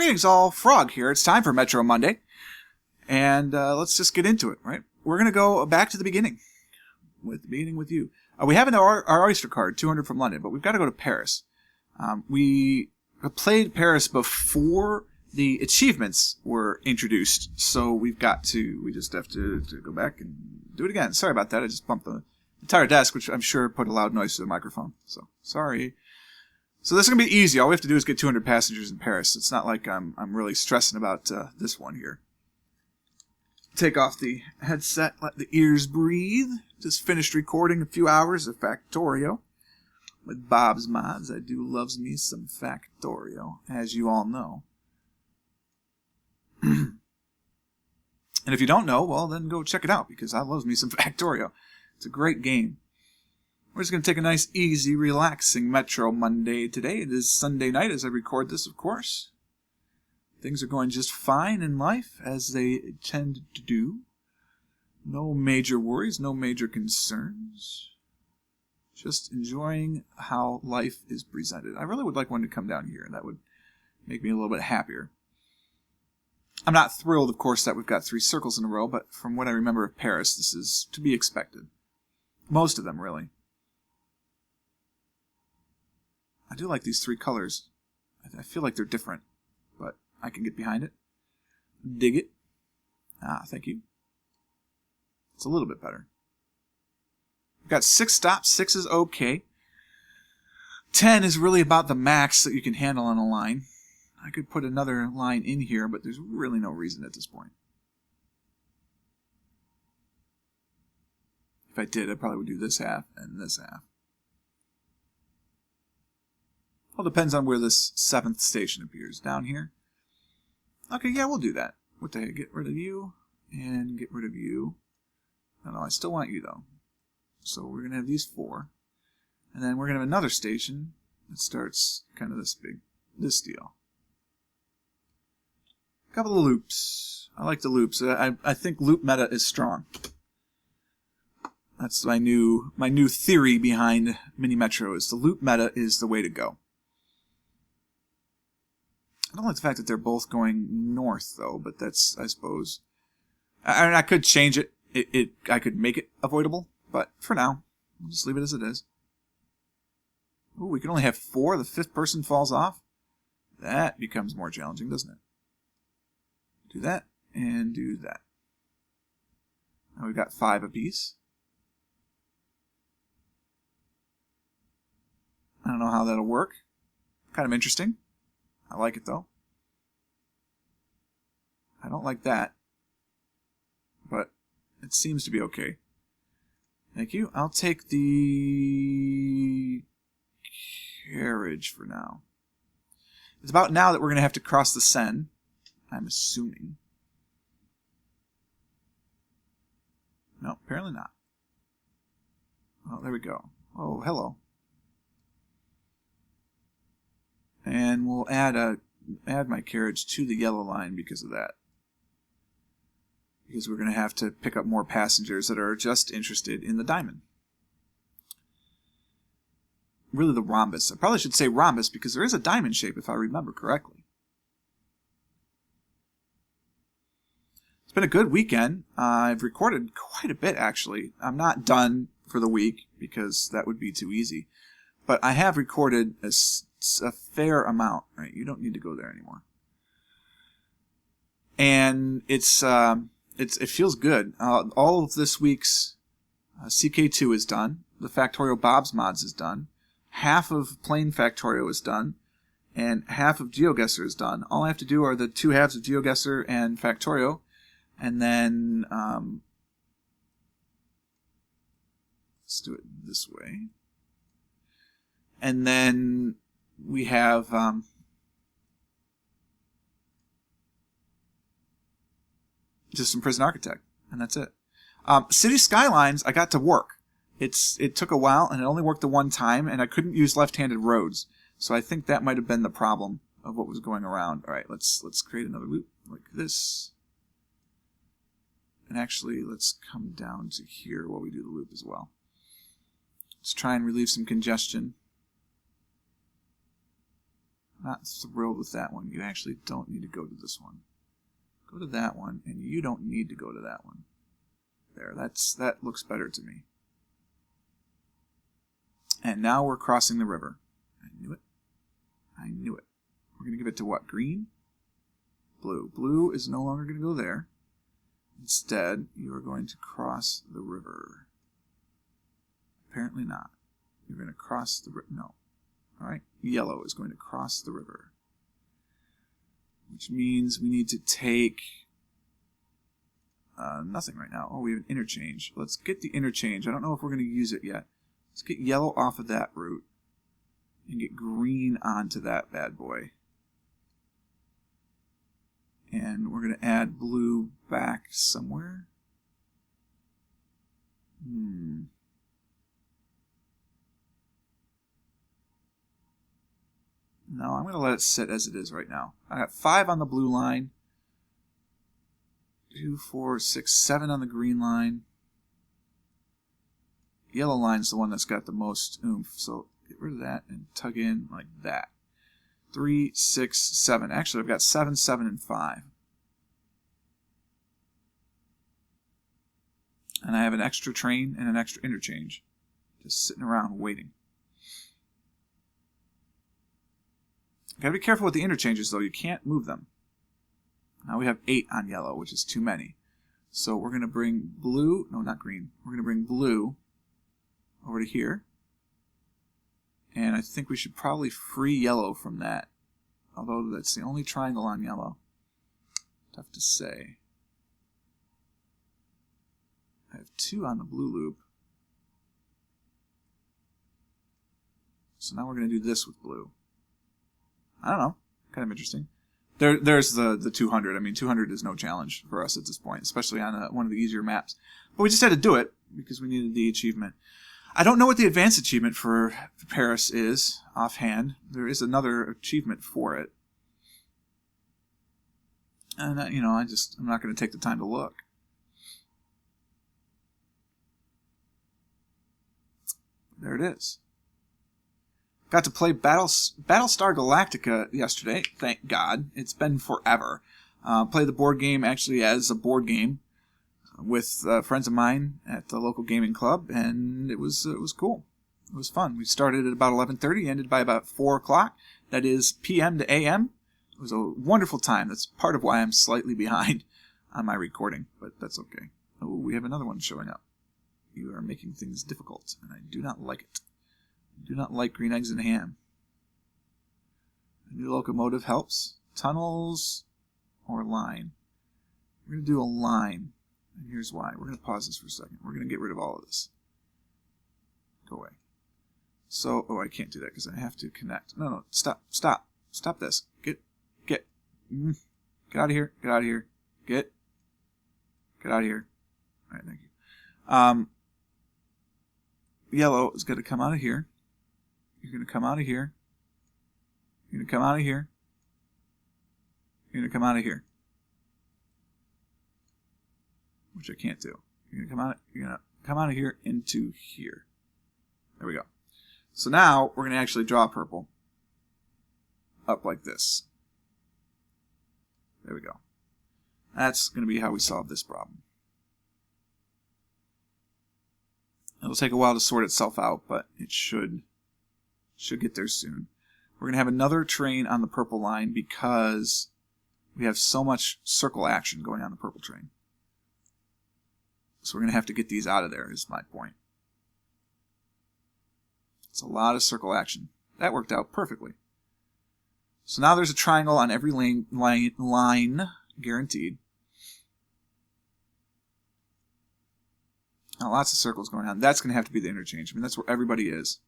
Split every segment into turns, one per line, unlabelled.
Greetings all, Frog here. It's time for Metro Monday. And let's just get into it, right? We're going to go back to the beginning. Beginning with you. We have our Oyster card, 200 from London, but we've got to go to Paris. We played Paris before the achievements were introduced, so we just have to go back and do it again. Sorry about that. I just bumped the entire desk, which I'm sure put a loud noise to the microphone. So, sorry. So this is going to be easy. All we have to do is get 200 passengers in Paris. It's not like I'm really stressing about this one here. Take off the headset, let the ears breathe. Just finished recording a few hours of Factorio with Bob's Mods. I do loves me some Factorio, as you all know. And if you don't know, well, then go check it out, because I loves me some Factorio. It's a great game. We're just going to take a nice, easy, relaxing Metro Monday today. It is Sunday night as I record this, of course. Things are going just fine in life, as they tend to do. No major worries, no major concerns. Just enjoying how life is presented. I really would like one to come down here. That would make me a little bit happier. I'm not thrilled, of course, that we've got 3 circles in a row, but from what I remember of Paris, this is to be expected. Most of them, really. I do like these 3 colors. I feel like they're different, but I can get behind it. Dig it. Thank you. It's a little bit better. We've got 6 stops. 6 is okay. 10 is really about the max that you can handle on a line. I could put another line in here, but there's really no reason at this point. If I did, I probably would do this half and this half. Well, depends on where this 7th station appears. Down here? Okay, yeah, we'll do that. What the heck? Get rid of you and get rid of you. No, I still want you, though. So we're going to have these 4. And then we're going to have another station that starts kind of this deal. A couple of loops. I like the loops. I think loop meta is strong. That's my new theory behind Mini Metro, is the loop meta is the way to go. I don't like the fact that they're both going north, though, but that's, I suppose... I could change it. I could make it avoidable, but for now, we'll just leave it as it is. Ooh, we can only have 4. The 5th person falls off. That becomes more challenging, doesn't it? Do that, and do that. Now we've got 5 apiece. I don't know how that'll work. Kind of interesting. I like it, though. I don't like that. But it seems to be okay. Thank you. I'll take the carriage for now. It's about now that we're going to have to cross the Seine, I'm assuming. No, apparently not. Oh, there we go. Oh, hello. And we'll add my carriage to the yellow line because of that. Because we're going to have to pick up more passengers that are just interested in the diamond. Really the rhombus. I probably should say rhombus because there is a diamond shape if I remember correctly. It's been a good weekend. I've recorded quite a bit, actually. I'm not done for the week because that would be too easy. But I have recorded a fair amount, right? You don't need to go there anymore. And it feels good. All of this week's CK2 is done. The Factorio Bob's Mods is done. Half of Plain Factorio is done. And half of GeoGuessr is done. All I have to do are the 2 halves of GeoGuessr and Factorio. And then, let's do it this way. And then we have just some Prison Architect, and that's it. City Skylines, I got to work. It took a while, and it only worked the one time, and I couldn't use left-handed roads. So I think that might have been the problem of what was going around. All right, let's create another loop like this. And actually, let's come down to here while we do the loop as well. Let's try and relieve some congestion. Not thrilled with that one. You actually don't need to go to this one. Go to that one, and you don't need to go to that one. There, that looks better to me. And now we're crossing the river. I knew it. I knew it. We're going to give it to what? Green? Blue. Blue is no longer going to go there. Instead, you are going to cross the river. Apparently not. You're going to cross the river. No. All right. Yellow is going to cross the river. Which means we need to take nothing right now. Oh, we have an interchange. Let's get the interchange. I don't know if we're going to use it yet. Let's get yellow off of that route and get green onto that bad boy. And we're going to add blue back somewhere. No, I'm going to let it sit as it is right now. I got 5 on the blue line. 2, 4, 6, 7 on the green line. Yellow line's the one that's got the most oomph, so get rid of that and tug in like that. 3, 6, 7. Actually, I've got 7, 7, and 5. And I have an extra train and an extra interchange. Just sitting around waiting. Gotta be careful with the interchanges, though. You can't move them. Now we have 8 on yellow, which is too many. So we're going to bring blue. No, not green. We're going to bring blue over to here. And I think we should probably free yellow from that. Although that's the only triangle on yellow. Tough to say. I have 2 on the blue loop. So now we're going to do this with blue. I don't know. Kind of interesting. There's the 200. I mean, 200 is no challenge for us at this point, especially on one of the easier maps. But we just had to do it because we needed the achievement. I don't know what the advanced achievement for Paris is offhand. There is another achievement for it. And, I'm not going to take the time to look. There it is. Got to play Battlestar Galactica yesterday. Thank God. It's been forever. Played the board game actually as a board game with friends of mine at the local gaming club, and it was cool. It was fun. We started at about 11:30, ended by about 4 o'clock. That is PM to AM. It was a wonderful time. That's part of why I'm slightly behind on my recording, but that's okay. Oh, we have another one showing up. You are making things difficult, and I do not like it. I do not like green eggs and ham. A new locomotive helps. Tunnels or line. We're going to do a line. And here's why. We're going to pause this for a second. We're going to get rid of all of this. Go away. So, I can't do that because I have to connect. No, stop this. Get out of here. Get out of here. Get out of here. All right, thank you. Yellow is going to come out of here. You're going to come out of here. You're going to come out of here. You're going to come out of here. Which I can't do. You're going to come out of here into here. There we go. So now we're going to actually draw purple up like this. There we go. That's going to be how we solve this problem. It'll take a while to sort itself out, but it should get there soon. We're going to have another train on the purple line because we have so much circle action going on the purple train. So we're going to have to get these out of there, is my point. It's a lot of circle action. That worked out perfectly. So now there's a triangle on every line guaranteed. Now, lots of circles going on. That's going to have to be the interchange. I mean, that's where everybody is.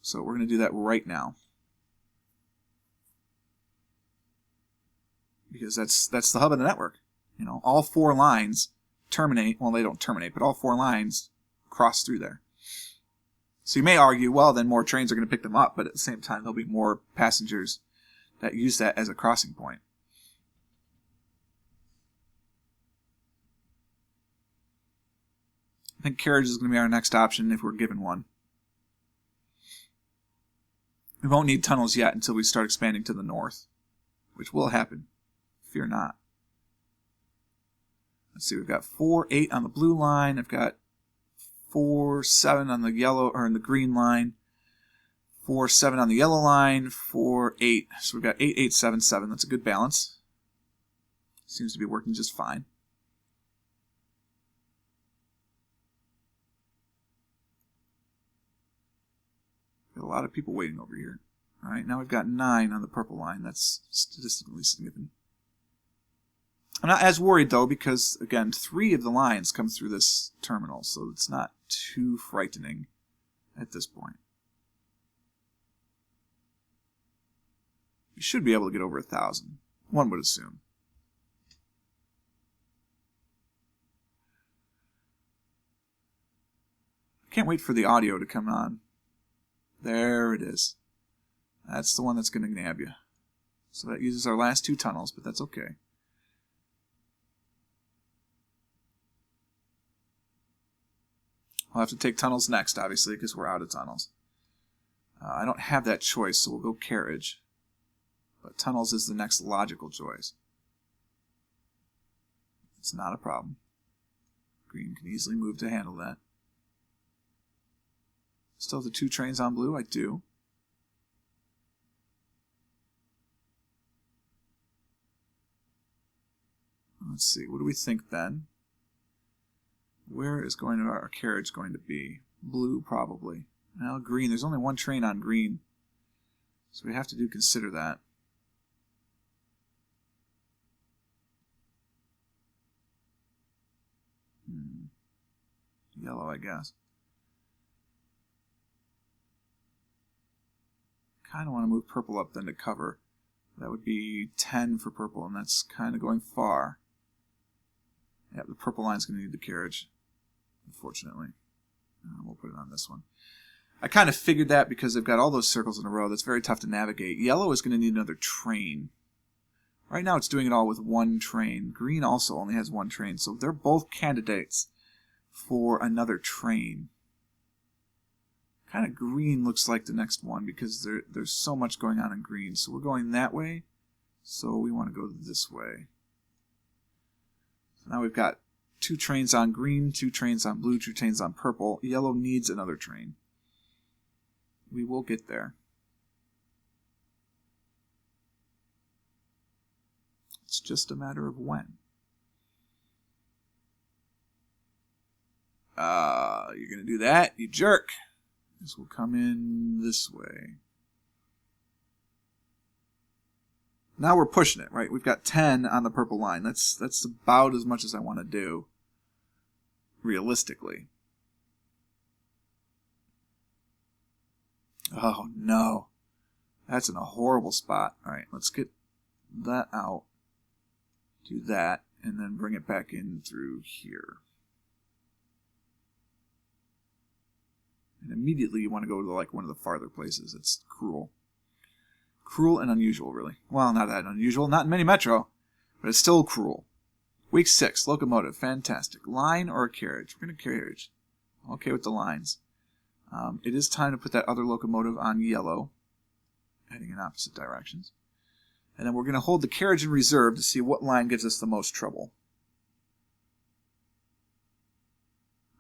So we're going to do that right now. Because that's the hub of the network. All 4 lines terminate. Well, they don't terminate, but all 4 lines cross through there. So you may argue, well, then more trains are going to pick them up, but at the same time, there'll be more passengers that use that as a crossing point. I think carriage is going to be our next option if we're given one. We won't need tunnels yet until we start expanding to the north, which will happen. Fear not. Let's see, we've got 4, 8 on the blue line. I've got 4, 7 on the yellow, or in the green line. 4, 7 on the yellow line. 4, 8. So we've got 8, 8, 7, 7. That's a good balance. Seems to be working just fine. Got a lot of people waiting over here. All right, now we've got 9 on the purple line. That's statistically significant. I'm not as worried, though, because, again, 3 of the lines come through this terminal, so it's not too frightening at this point. We should be able to get over 1,000, one would assume. I can't wait for the audio to come on. There it is. That's the one that's going to nab you. So that uses our last 2 tunnels, but that's okay. We'll have to take tunnels next, obviously, because we're out of tunnels. I don't have that choice, so we'll go carriage. But tunnels is the next logical choice. It's not a problem. Green can easily move to handle that. Still have the 2 trains on blue? I do. Let's see, what do we think then? Where is our carriage going to be? Blue, probably. Now, green. There's only 1 train on green. So we have to consider that. Yellow, I guess. Kind of want to move purple up then to cover. That would be 10 for purple, and that's kind of going far. Yep, the purple line's going to need the carriage, unfortunately. We'll put it on this one. I kind of figured that because they've got all those circles in a row. That's very tough to navigate. Yellow is going to need another train. Right now it's doing it all with 1 train. Green also only has 1 train, so they're both candidates for another train. Kind of green looks like the next one because there's so much going on in green. So we're going that way, so we want to go this way. So now we've got 2 trains on green, 2 trains on blue, 2 trains on purple. Yellow needs another train. We will get there. It's just a matter of when. You're going to do that, you jerk. This will come in this way. Now we're pushing it, right? We've got 10 on the purple line. That's about as much as I want to do, realistically. Oh, no. That's in a horrible spot. All right, let's get that out. Do that, and then bring it back in through here. And immediately you want to go to like one of the farther places. It's cruel. Cruel and unusual, really. Well, not that unusual. Not in Mini Metro, but it's still cruel. Week 6, locomotive. Fantastic. Line or a carriage? We're going to carriage. Okay with the lines. It is time to put that other locomotive on yellow, heading in opposite directions. And then we're going to hold the carriage in reserve to see what line gives us the most trouble.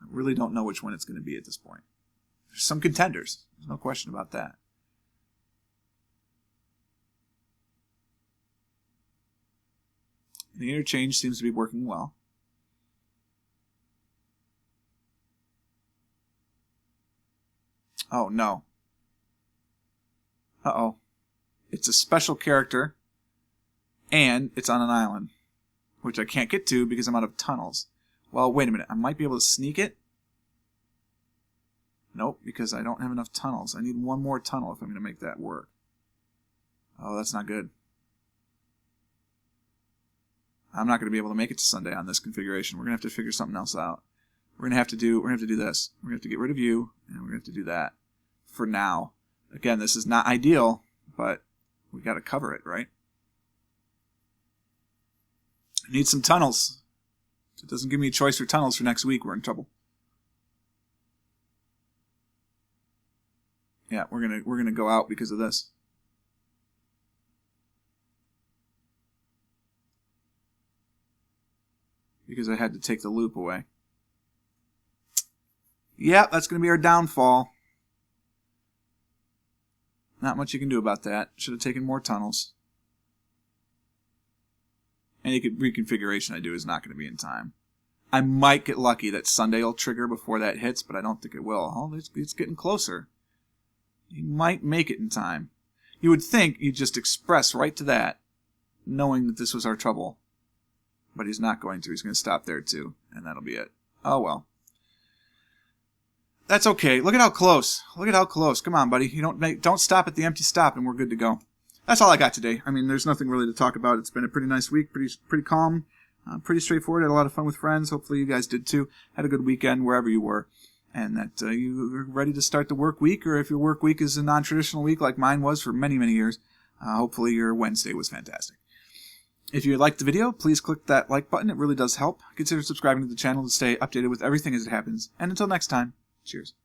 I really don't know which one it's going to be at this point. There's some contenders. There's no question about that. The interchange seems to be working well. Oh, no. Uh-oh. It's a special character, and it's on an island, which I can't get to because I'm out of tunnels. Well, wait a minute. I might be able to sneak it. Nope, because I don't have enough tunnels. I need 1 more tunnel if I'm going to make that work. Oh, that's not good. I'm not going to be able to make it to Sunday on this configuration. We're going to have to figure something else out. We're going to have to do this. We're going to have to get rid of you, and we're going to have to do that for now. Again, this is not ideal, but we got to cover it, right? I need some tunnels. If it doesn't give me a choice for tunnels for next week, we're in trouble. Yeah, we're gonna go out because of this. Because I had to take the loop away. Yeah, that's going to be our downfall. Not much you can do about that. Should have taken more tunnels. Any reconfiguration I do is not going to be in time. I might get lucky that Sunday will trigger before that hits, but I don't think it will. Oh, it's getting closer. You might make it in time. You would think you'd just express right to that, knowing that this was our trouble. But he's not going to. He's going to stop there too, and that'll be it. Oh well. That's okay. Look at how close. Look at how close. Come on, buddy. You don't stop at the empty stop, and we're good to go. That's all I got today. I mean, there's nothing really to talk about. It's been a pretty nice week, pretty calm, pretty straightforward. Had a lot of fun with friends. Hopefully you guys did too. Had a good weekend wherever you were, and that you were ready to start the work week, or if your work week is a non-traditional week like mine was for many, many years, hopefully your Wednesday was fantastic. If you liked the video, please click that like button. It really does help. Consider subscribing to the channel to stay updated with everything as it happens. And until next time, cheers.